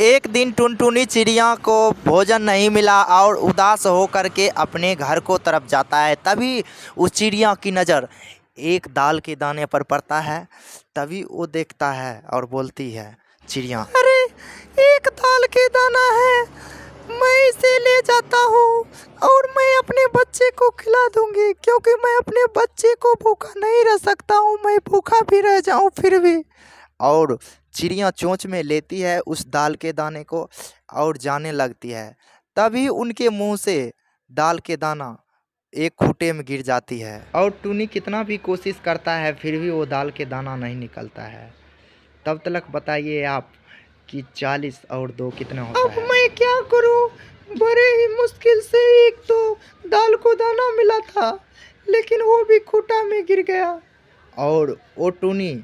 एक दिन टुनटुनी चिड़िया को भोजन नहीं मिला और उदास होकर के अपने घर को तरफ जाता है। तभी उस चिड़िया की नज़र एक दाल के दाने पर पड़ता है। तभी वो देखता है और बोलती है चिड़िया, अरे एक दाल के दाना है, मैं इसे ले जाता हूँ और मैं अपने बच्चे को खिला दूंगी, क्योंकि मैं अपने बच्चे को भूखा नहीं रह सकता हूँ, मैं भूखा भी रह जाऊँ फिर भी। और चिड़िया चोंच में लेती है उस दाल के दाने को और जाने लगती है। तभी उनके मुंह से दाल के दाना एक खूंटे में गिर जाती है और टुनी कितना भी कोशिश करता है फिर भी वो दाल के दाना नहीं निकलता है। तब तक बताइए आप कि 40 और 2 कितना होता है। अब मैं क्या करूं, बड़े ही मुश्किल से एक तो दाल को दाना मिला था, लेकिन वो भी खूंटा में गिर गया। और वो टुनी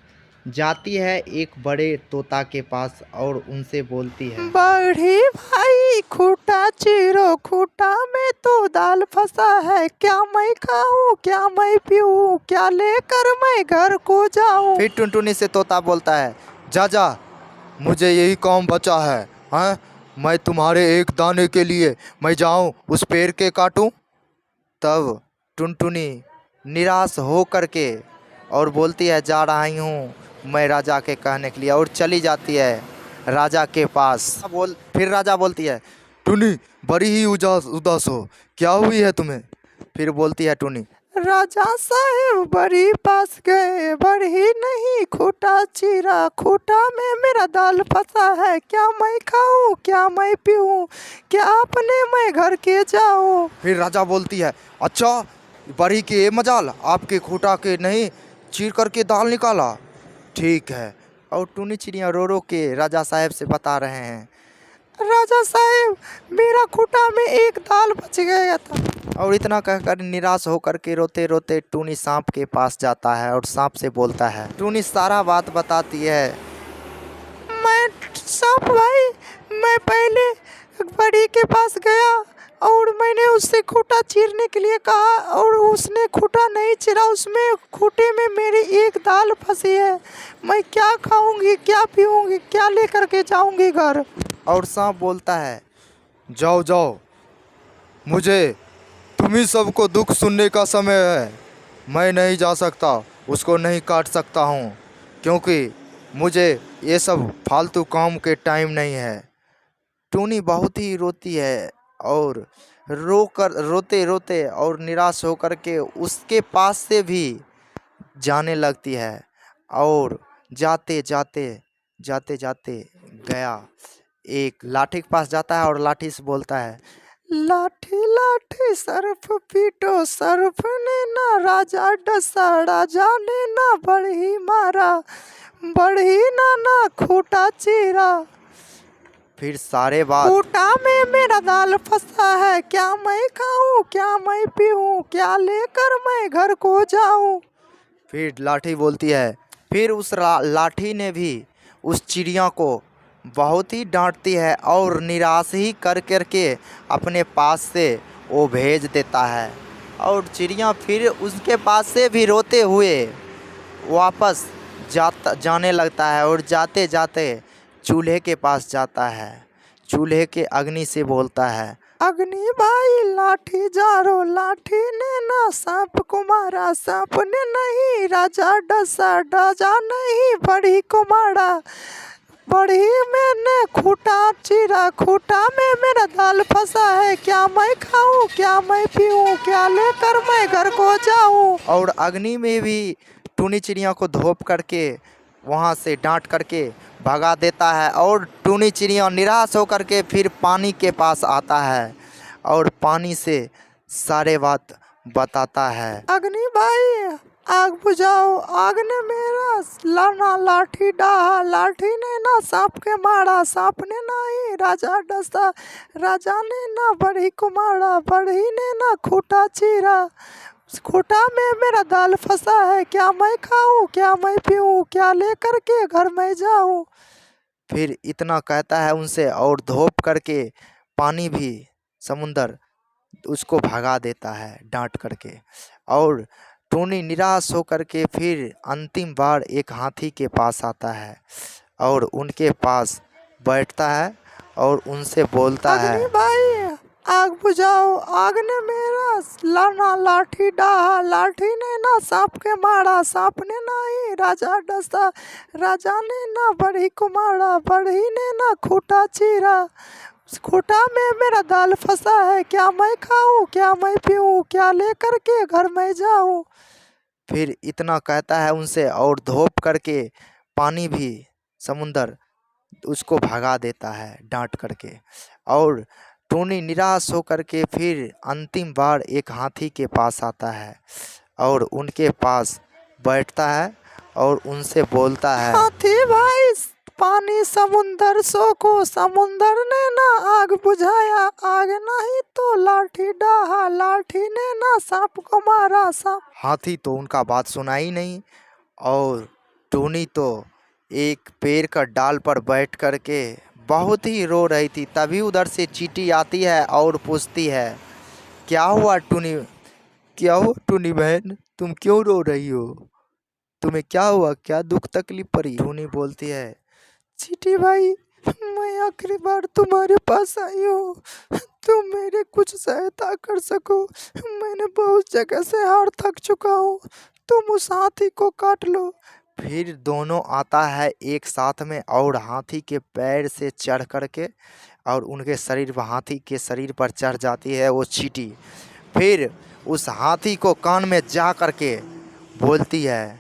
जाती है एक बड़े तोता के पास और उनसे बोलती है, बड़े भाई खूंटा चीरो, खूंटा में तो दाल फंसा है, क्या मैं खाऊं, क्या मैं पीऊं, क्या लेकर मैं घर को जाऊं। फिर टुनटुनी से तोता बोलता है, जा जा, मुझे यही काम बचा है, हैं? मैं तुम्हारे एक दाने के लिए मैं जाऊं उस पेड़ के काटूं। तब टुनटुनी निराश हो कर के और बोलती है, जा रही हूँ मैं राजा के कहने के लिए, और चली जाती है राजा के पास। फिर राजा बोलती है, टुनी बड़ी ही उदास हो, क्या हुई है तुम्हें। फिर बोलती है टुनी, राजा साहेब बड़ी पास गए, बड़ी नहीं खूंटा चीरा, खूंटा में मेरा दाल फंसा है, क्या मैं खाऊं, क्या मैं पीऊं, क्या अपने मैं घर के जाऊं। फिर राजा बोलती है, अच्छा बड़ी की ये मजाल, आपके खूंटा के नहीं चीर करके दाल निकाला, ठीक है। और टुनी चिड़िया रो रो के राजा साहब से बता रहे हैं, राजा साहब मेरा खूंटा में एक दाल बच गया था। और इतना कहकर निराश होकर के रोते रोते टुनी सांप के पास जाता है और सांप से बोलता है। टुनी सारा बात बताती है, मैं सांप भाई, मैं पहले बड़ी के पास गया और मैंने उससे खूंटा चीरने के लिए कहा और उसने खूंटा नहीं चीरा, उसमें खूंटे में मेरी एक दाल फंसी है, मैं क्या खाऊंगी, क्या पीऊंगी, क्या लेकर के जाऊंगी घर। और सांप बोलता है, जाओ जाओ, मुझे तुम्ही सबको दुख सुनने का समय है, मैं नहीं जा सकता, उसको नहीं काट सकता हूँ, क्योंकि मुझे ये सब फालतू काम के टाइम नहीं है। टुनी बहुत ही रोती है और रोते रोते और निराश होकर के उसके पास से भी जाने लगती है। और जाते जाते गया एक लाठी के पास जाता है और लाठी से बोलता है, लाठी लाठी सर्फ पीटो, सर्फ ने ना राजा डसा, राजा ने ना बढ़ी मारा, बढ़ी ना खूंटा चीरा। फिर सारे बात, खूंटा में मेरा दाल फंसा है, क्या मैं खाऊं, क्या मैं पीऊं, क्या लेकर मैं घर को जाऊं। फिर लाठी बोलती है। फिर उस लाठी ने भी उस चिड़िया को बहुत ही डांटती है और निराश ही कर करके अपने पास से वो भेज देता है। और चिड़िया फिर उसके पास से भी रोते हुए वापस जाने लगता है और जाते जाते चूल्हे के पास जाता है। चूल्हे के अग्नि से बोलता है, अग्नि भाई लाठी जारो, लाठी ने ना सांप को मारा, सांप ने नहीं राजा डसा, राजा नहीं बड़ी को मारा, बड़ी मैंने खूंटा चीरा, खूंटा में मेरा दाल फंसा है, क्या मैं खाऊं, क्या मैं पीऊं, क्या लेकर मैं घर को जाऊं। और अग्नि में भी टुनी चिड़िया को धोप करके वहाँ से डांट करके भगा देता है। और टुनी चिड़िया निराश होकर के फिर पानी के पास आता है और पानी से सारे बात बताता है, अग्नि भाई आग बुझाओ, आग ने मेरा लाना लाठी डाहा, लाठी ने ना सांप के मारा, सांप ने ना ही राजा डसा, राजा ने ना बढ़ी को मारा, बढ़ी ने ना खूंटा चीरा, खूंटा में मेरा दाल फंसा है, क्या मैं खाऊं, क्या मैं पीऊं, क्या लेकर के घर में जाऊं। फिर इतना कहता है उनसे और धोप करके पानी भी समुंदर उसको भगा देता है डांट करके। और टुनी निराश होकर के फिर अंतिम बार एक हाथी के पास आता है और उनके पास बैठता है और उनसे बोलता है, अग्नि भाई आग बुझाओ। आग ने मेरा लाना लाठी डाहा, लाठी ने ना सांप के मारा, सांप ने ना ही राजा डसा, राजा ने ना बढ़ी को मारा, बढ़ी ने ना खूटा चीरा, खूटा में मेरा दाल फंसा है, क्या मैं खाऊं क्या मैं पीऊं, क्या लेकर के घर में जाऊं। फिर इतना कहता है उनसे और धोप करके पानी भी समुंदर उसको भगा देता है डांट करके। और टोनी निराश होकर के फिर अंतिम बार एक हाथी के पास आता है और उनके पास बैठता है और उनसे बोलता है, हाथी भाई पानी समुंदर सोखो, समुंदर ने ना आग बुझाया, आग नहीं तो लाठी डाहा, लाठी ने ना सांप को मारा, सांप। हाथी तो उनका बात सुना ही नहीं और टोनी तो एक पेड़ का डाल पर बैठ कर के बहुत ही रो रही थी। तभी उधर से चींटी आती है और पूछती है, क्या हुआ टूनी, क्या हुआ टूनी बहन, तुम क्यों रो रही हो, तुम्हें क्या हुआ, क्या दुख तकलीफ पड़ी। टूनी बोलती है, चींटी भाई मैं आखिरी बार तुम्हारे पास आई हूँ, तुम मेरे कुछ सहायता कर सको, मैंने बहुत जगह से हार थक चुका हूँ, तुम उस हाथी को काट लो। फिर दोनों आता है एक साथ में और हाथी के पैर से चढ़ करके और उनके शरीर पर, हाथी के शरीर पर चढ़ जाती है वो चींटी। फिर उस हाथी को कान में जा करके बोलती है,